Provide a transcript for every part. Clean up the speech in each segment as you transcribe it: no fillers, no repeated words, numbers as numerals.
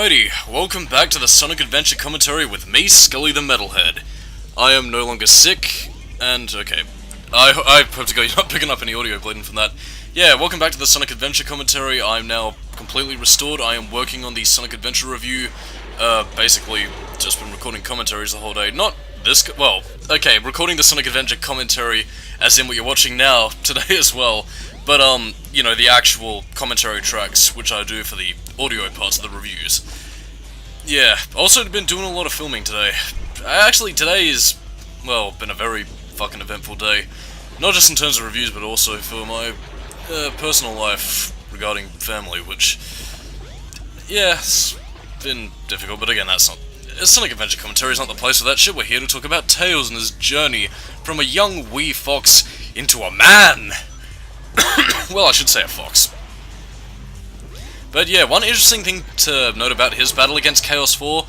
Alrighty, welcome back to the Sonic Adventure commentary with me, Skully the Metalhead. I am no longer sick, and okay. I hope to go, you're not picking up any audio bleeding from that. Yeah, welcome back to the Sonic Adventure commentary. I'm now completely restored. I am working on the Sonic Adventure review. Basically, just been recording commentaries the whole day. Not this, well, okay, recording the Sonic Adventure commentary, as in what you're watching now, today as well. But, you know, the actual commentary tracks, which I do for the audio parts of the reviews. Yeah, also been doing a lot of filming today. Actually, today is, well, been a very fucking eventful day. Not just in terms of reviews, but also for my personal life regarding family, which, yeah, it's been difficult, but again, that's not... Sonic Adventure commentary is not the place for that shit. We're here to talk about Tails and his journey from a young wee fox into a man! Well, I should say a fox. But yeah, one interesting thing to note about his battle against Chaos 4,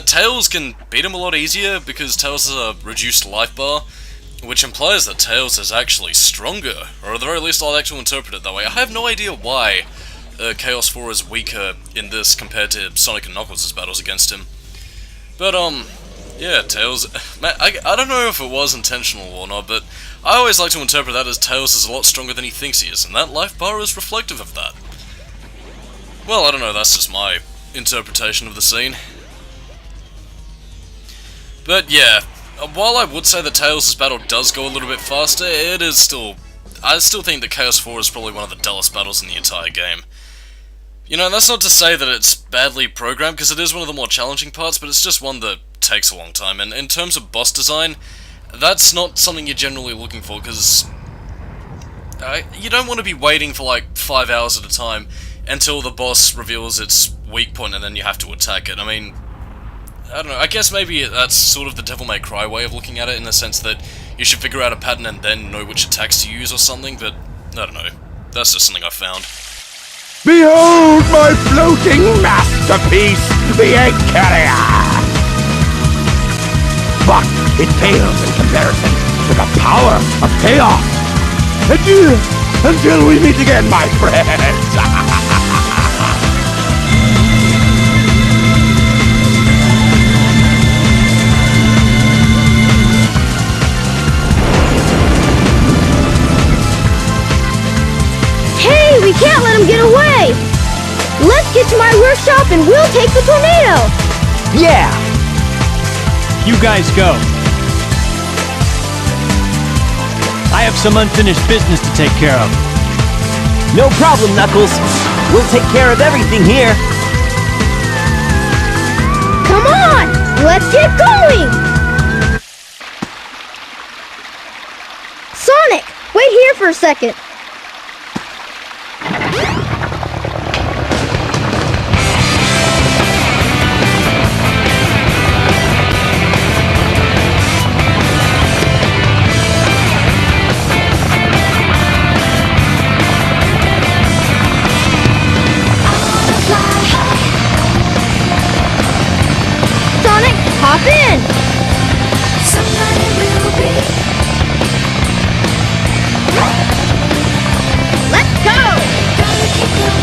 Tails can beat him a lot easier because Tails has a reduced life bar, which implies that Tails is actually stronger, or at the very least I like to interpret it that way. I have no idea why Chaos 4 is weaker in this compared to Sonic and Knuckles' battles against him. But, yeah, Tails... Man, I don't know if it was intentional or not, but I always like to interpret that as Tails is a lot stronger than he thinks he is, and that life bar is reflective of that. Well, I don't know, that's just my interpretation of the scene. But yeah, while I would say that Tails' battle does go a little bit faster, it is still... I still think that Chaos 4 is probably one of the dullest battles in the entire game. You know, and that's not to say that it's badly programmed, because it is one of the more challenging parts, but it's just one that takes a long time, and in terms of boss design, that's not something you're generally looking for, because you don't want to be waiting for like 5 hours at a time until the boss reveals its weak point and then you have to attack it. I mean, I don't know, I guess maybe that's sort of the Devil May Cry way of looking at it, in the sense that you should figure out a pattern and then know which attacks to use or something, but I don't know, that's just something I found. Behold my floating masterpiece, the Egg Carrier! But it pales in comparison to the power of chaos. Adieu, until we meet again, my friends. Hey, we can't let him get away! Let's get to my workshop and we'll take the tornado! Yeah! You guys go. I have some unfinished business to take care of. No problem, Knuckles. We'll take care of everything here. Come on! Let's get going! Sonic, wait here for a second. Hop in! Somebody will be. Let's go! Gotta keep them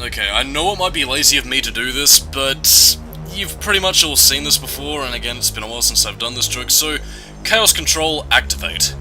away. Okay, I know it might be lazy of me to do this, but you've pretty much all seen this before, and again, it's been a while since I've done this joke, so Chaos Control, activate.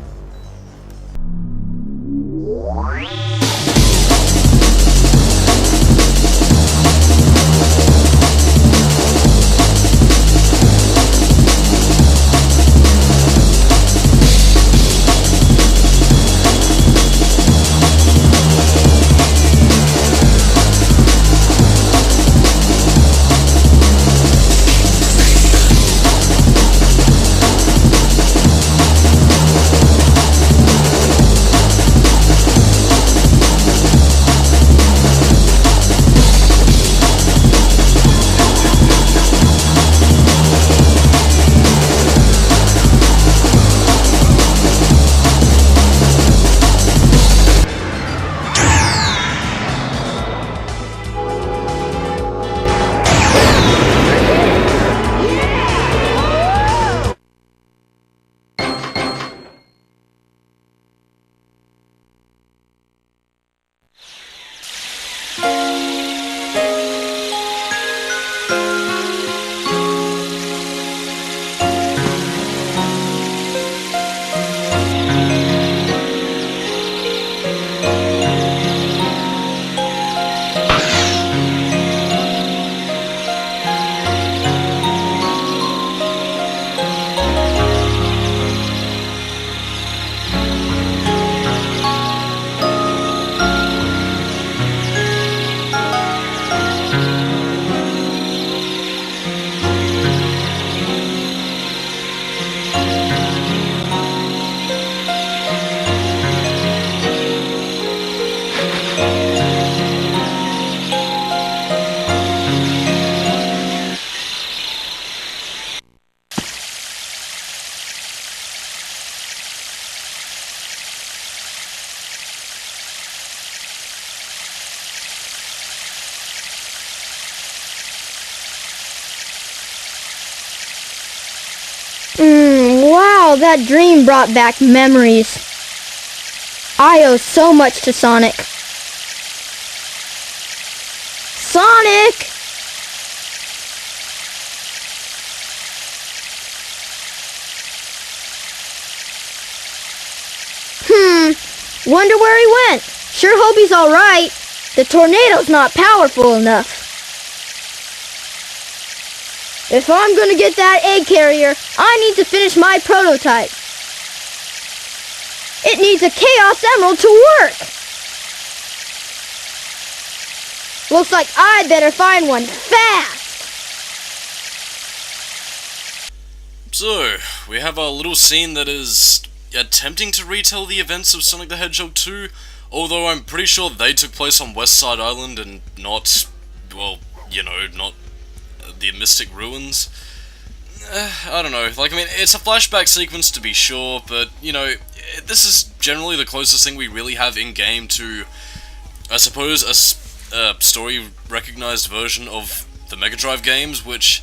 Wow, that dream brought back memories. I owe so much to Sonic. Sonic! Wonder where he went. Sure hope he's alright. The tornado's not powerful enough. If I'm gonna get that egg carrier, I need to finish my prototype. It needs a Chaos Emerald to work. Looks like I better find one fast. So, we have a little scene that is attempting to retell the events of Sonic the Hedgehog 2, although I'm pretty sure they took place on West Side Island and not, well, you know, not the Mystic Ruins. I don't know, like, I mean, it's a flashback sequence to be sure, but, you know, this is generally the closest thing we really have in-game to, I suppose, a story-recognized version of the Mega Drive games, which,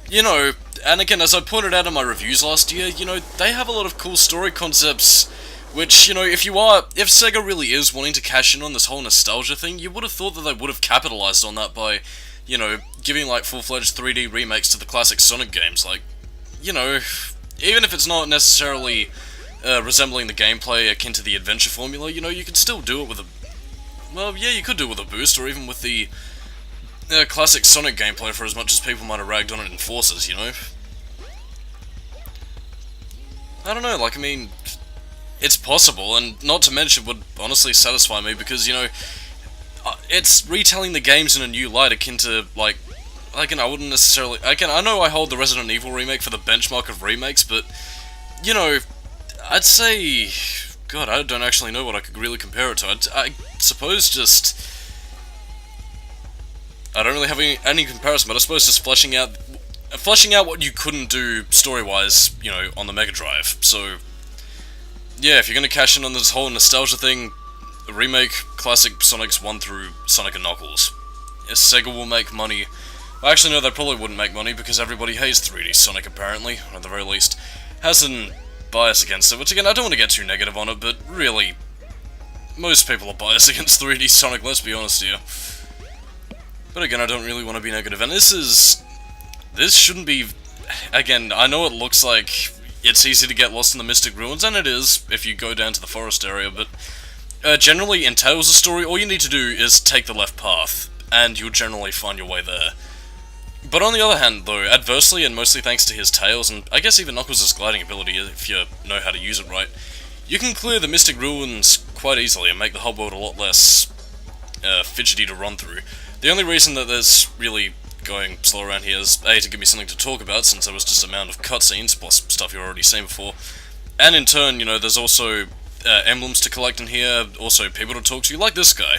you know, and again, as I pointed out in my reviews last year, you know, they have a lot of cool story concepts, which, you know, if Sega really is wanting to cash in on this whole nostalgia thing, you would have thought that they would have capitalized on that by, you know, giving, like, full-fledged 3D remakes to the classic Sonic games, like, you know, even if it's not necessarily resembling the gameplay akin to the adventure formula, you know, you could still do it with a, well, yeah, you could do it with a boost, or even with the classic Sonic gameplay, for as much as people might have ragged on it in Forces, you know? I don't know, like, I mean, it's possible, and not to mention would honestly satisfy me, because, you know, it's retelling the games in a new light, akin to, like, again, I wouldn't necessarily, again, I know I hold the Resident Evil remake for the benchmark of remakes, but, you know, I'd say, God, I don't actually know what I could really compare it to. I suppose just, I don't really have any comparison, but I suppose just fleshing out what you couldn't do story-wise, you know, on the Mega Drive. So, yeah, if you're gonna cash in on this whole nostalgia thing, remake classic Sonics 1 through Sonic and Knuckles. Yes, Sega will make money. Well, actually, no, they probably wouldn't make money because everybody hates 3D Sonic, apparently, or at the very least has an bias against it, which again, I don't want to get too negative on it, but really, most people are biased against 3D Sonic, let's be honest here. But again, I don't really want to be negative, and this shouldn't be, again, I know it looks like it's easy to get lost in the Mystic Ruins, and it is, if you go down to the forest area, but generally, in Tails' story, all you need to do is take the left path, and you'll generally find your way there. But on the other hand, though, adversely, and mostly thanks to his Tails, and I guess even Knuckles' gliding ability, if you know how to use it right, you can clear the Mystic Ruins quite easily and make the hub world a lot less fidgety to run through. The only reason that there's really going slow around here is, A, to give me something to talk about, since there was just an amount of cutscenes, plus stuff you've already seen before, and in turn, you know, there's also emblems to collect in here, also people to talk to, like this guy.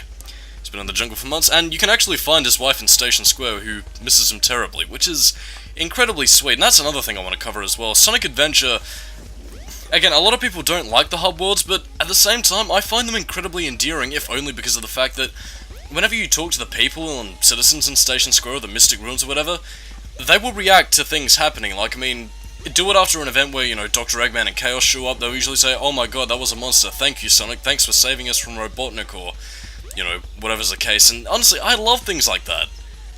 He's been in the jungle for months, and you can actually find his wife in Station Square, who misses him terribly, which is incredibly sweet, and that's another thing I want to cover as well. Sonic Adventure, again, a lot of people don't like the hub worlds, but at the same time, I find them incredibly endearing, if only because of the fact that whenever you talk to the people and citizens in Station Square, or the Mystic Ruins or whatever, they will react to things happening. Like, I mean, do it after an event where, you know, Dr. Eggman and Chaos show up, they'll usually say, "Oh my god, that was a monster, thank you, Sonic, thanks for saving us from Robotnik," or, you know, whatever's the case, and honestly, I love things like that.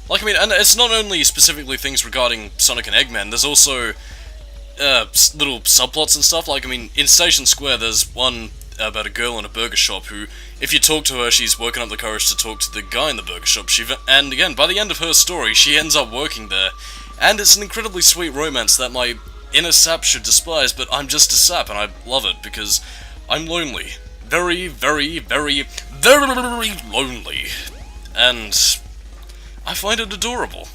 Like, I mean, and it's not only specifically things regarding Sonic and Eggman, there's also little subplots and stuff. Like, I mean, in Station Square, there's one about a girl in a burger shop who, if you talk to her, she's working up the courage to talk to the guy in the burger shop. And again, by the end of her story, she ends up working there, and it's an incredibly sweet romance that my inner sap should despise, but I'm just a sap, and I love it, because I'm lonely. Very, very, very, very lonely. And I find it adorable.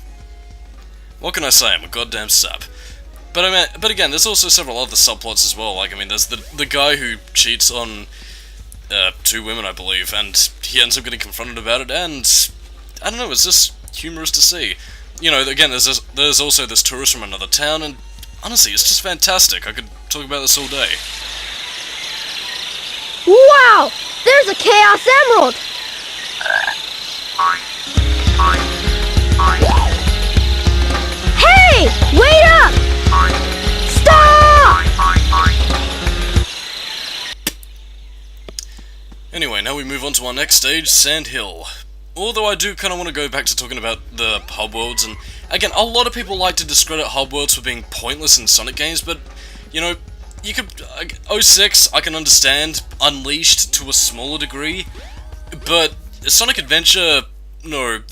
What can I say? I'm a goddamn sap. But I mean, but again, there's also several other subplots as well. Like, I mean, there's the guy who cheats on two women, I believe, and he ends up getting confronted about it, and I don't know, it's just humorous to see. You know, again, there's also this tourist from another town, and honestly, it's just fantastic. I could talk about this all day. Wow! There's a Chaos Emerald! Hey! Wait up! Stop! now we move on to our next stage, Sand Hill. Although I do kind of want to go back to talking about the hub worlds, and again, a lot of people like to discredit hub worlds for being pointless in Sonic games, but, you know, you could... 06, I can understand, Unleashed to a smaller degree, but Sonic Adventure, no,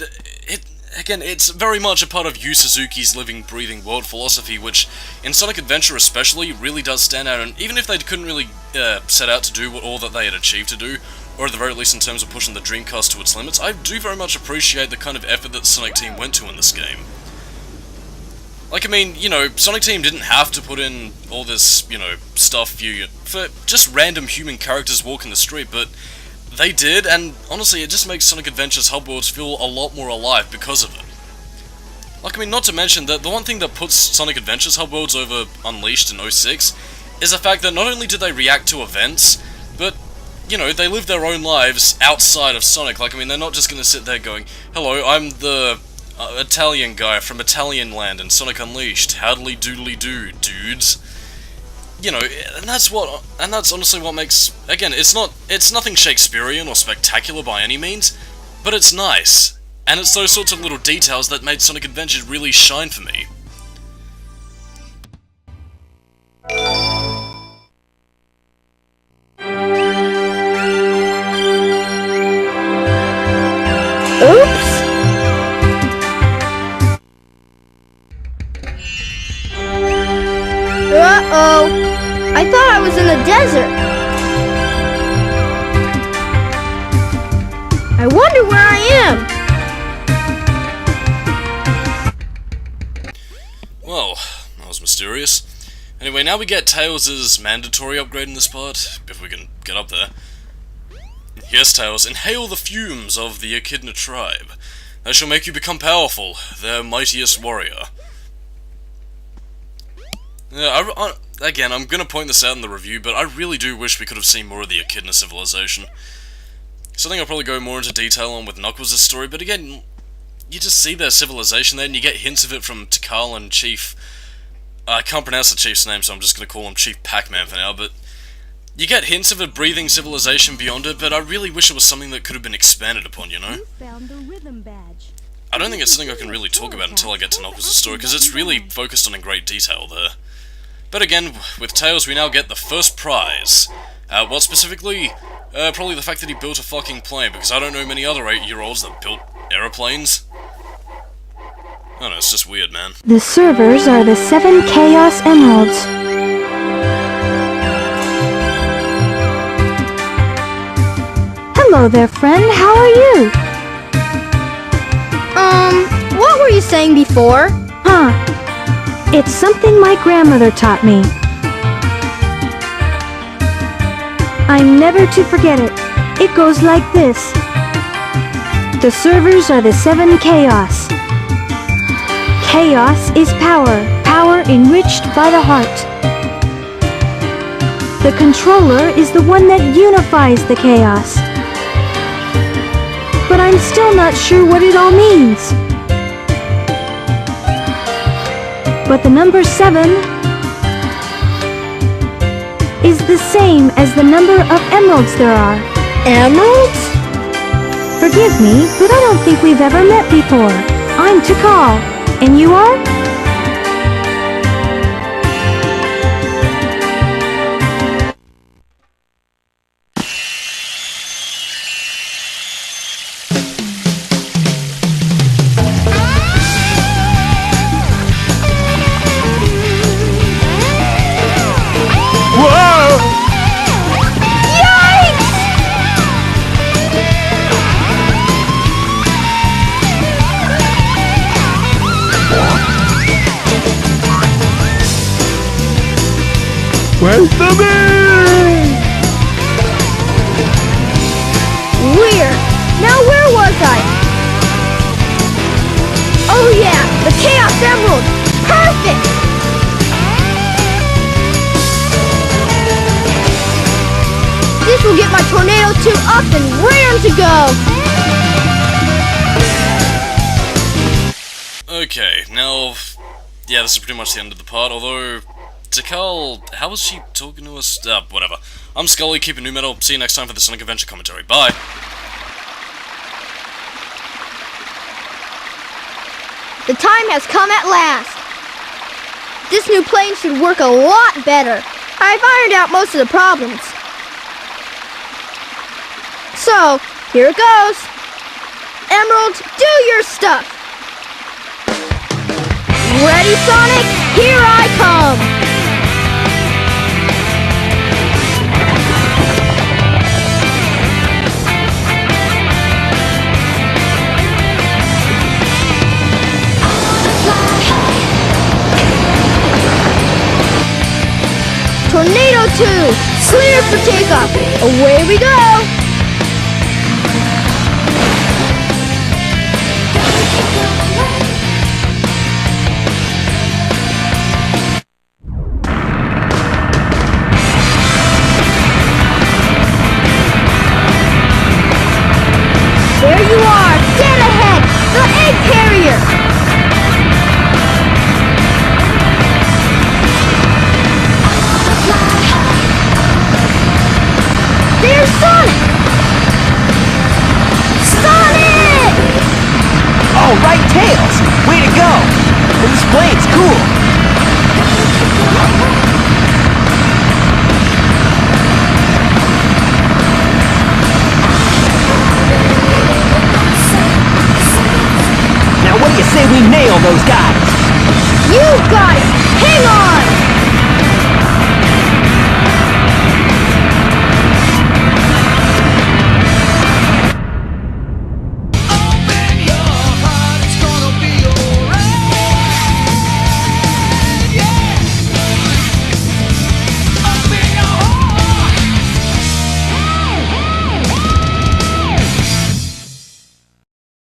again, it's very much a part of Yu Suzuki's living, breathing world philosophy, which, in Sonic Adventure especially, really does stand out, and even if they couldn't really set out to do all that they had achieved to do, or at the very least in terms of pushing the Dreamcast to its limits, I do very much appreciate the kind of effort that Sonic Team went to in this game. Like, I mean, you know, Sonic Team didn't have to put in all this, you know, stuff for just random human characters walking the street, but they did, and honestly, it just makes Sonic Adventure's hub worlds feel a lot more alive because of it. Like, I mean, not to mention that the one thing that puts Sonic Adventure's hub worlds over Unleashed in 06 is the fact that not only do they react to events, but, you know, they live their own lives outside of Sonic. Like, I mean, they're not just gonna sit there going, hello, I'm the Italian guy from Italian land in Sonic Unleashed, howdly doodly doo, dudes. You know, and that's honestly what makes, again, it's nothing Shakespearean or spectacular by any means, but it's nice. And it's those sorts of little details that made Sonic Adventure really shine for me. Oops! Uh-oh! I thought I was in the desert. I wonder where I am. Well, that was mysterious. Anyway, now we get Tails' mandatory upgrade in this part, if we can get up there. Yes, Tails, inhale the fumes of the Echidna tribe. That shall make you become powerful, their mightiest warrior. Yeah, again, I'm gonna point this out in the review, but I really do wish we could have seen more of the Echidna civilization. Something I'll probably go more into detail on with Knuckles' story, but again, you just see their civilization there, and you get hints of it from Tikal and Chief... I can't pronounce the Chief's name, so I'm just gonna call him Chief Pac-Man for now, but... You get hints of a breathing civilization beyond it, but I really wish it was something that could have been expanded upon, you know? I don't think it's something I can really talk about until I get to Knuckles' story, because it's really focused on in great detail there. But again, with Tails we now get the first prize. What specifically? Probably the fact that he built a fucking plane, because I don't know many other 8-year-olds that built aeroplanes. I don't know, it's just weird, man. The servers are the 7 Chaos Emeralds. Hello there, friend. How are you? What were you saying before? Huh. It's something my grandmother taught me. I'm never to forget it. It goes like this. The servers are the 7 Chaos. Chaos is power, power enriched by the heart. The controller is the one that unifies the chaos. But I'm still not sure what it all means. But the number 7 is the same as the number of emeralds there are. Emeralds? Forgive me, but I don't think we've ever met before. I'm Tikal, and you are? Where's the man? Weird. Now where was I? Oh yeah, the Chaos Emerald. Perfect! This will get my Tornado 2 up and raring to go. Okay, now... Yeah, this is pretty much the end of the part, although... Tikal, how was she talking to us? Whatever. I'm Skully, keep it new metal, see you next time for the Sonic Adventure commentary. Bye! The time has come at last. This new plane should work a lot better. I've ironed out most of the problems. So, here it goes. Emerald, do your stuff. Ready, Sonic? Here I come. Tornado 2, cleared for takeoff. Away we go. There you are, dead ahead, the egg carrier. There's Sonic! Sonic! Oh, right, Tails! Way to go! This plane's cool! Now what do you say we nail those guys? You got it! Hang on!